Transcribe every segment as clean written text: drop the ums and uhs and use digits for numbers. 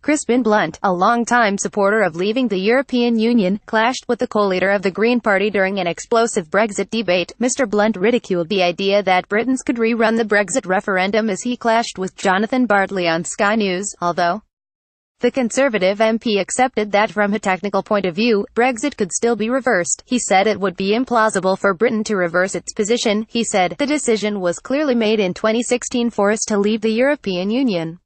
Crispin Blunt, a long-time supporter of leaving the European Union, clashed with the co-leader of the Green Party during an explosive Brexit debate. Mr. Blunt ridiculed the idea that Britons could rerun the Brexit referendum as he clashed with Jonathan Bartley on Sky News, although the Conservative MP accepted that from a technical point of view, Brexit could still be reversed. He said it would be implausible for Britain to reverse its position. He said, "The decision was clearly made in 2016 for us to leave the European Union."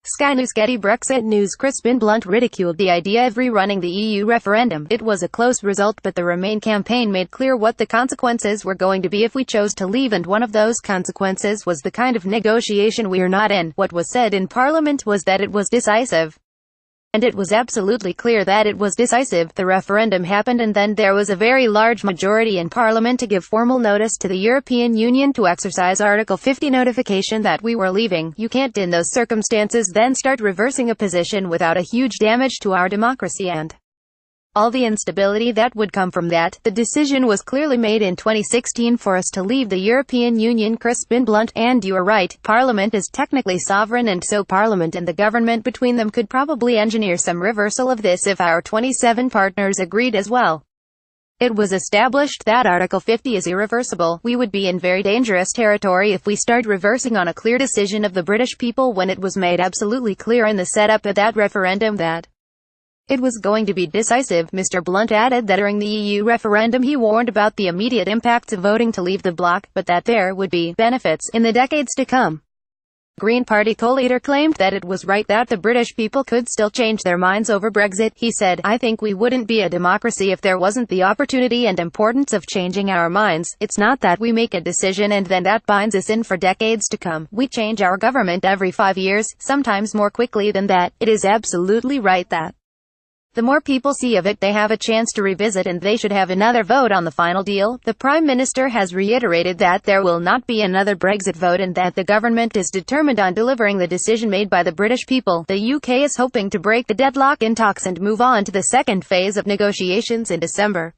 Sky News. Getty. Brexit News. Crispin Blunt ridiculed the idea of rerunning the EU referendum. "It was a close result, but the Remain campaign made clear what the consequences were going to be if we chose to leave, and one of those consequences was the kind of negotiation we are not in. What was said in Parliament was that it was decisive. And it was absolutely clear that it was decisive. The referendum happened, and then there was a very large majority in Parliament to give formal notice to the European Union to exercise Article 50 notification that we were leaving. You can't in those circumstances then start reversing a position without a huge damage to our democracy and all the instability that would come from that. The decision was clearly made in 2016 for us to leave the European Union." Crispin Blunt, "And you are right, Parliament is technically sovereign, and so Parliament and the government between them could probably engineer some reversal of this if our 27 partners agreed as well. It was established that Article 50 is irreversible. We would be in very dangerous territory if we start reversing on a clear decision of the British people when it was made absolutely clear in the setup of that referendum that it was going to be decisive." Mr. Blunt added that during the EU referendum he warned about the immediate impacts of voting to leave the bloc, but that there would be benefits in the decades to come. Green Party co-leader claimed that it was right that the British people could still change their minds over Brexit. He said, "I think we wouldn't be a democracy if there wasn't the opportunity and importance of changing our minds. It's not that we make a decision and then that binds us in for decades to come. We change our government every 5 years, sometimes more quickly than that. It is absolutely right that the more people see of it, they have a chance to revisit, and they should have another vote on the final deal." The Prime Minister has reiterated that there will not be another Brexit vote and that the government is determined on delivering the decision made by the British people. The UK is hoping to break the deadlock in talks and move on to the second phase of negotiations in December.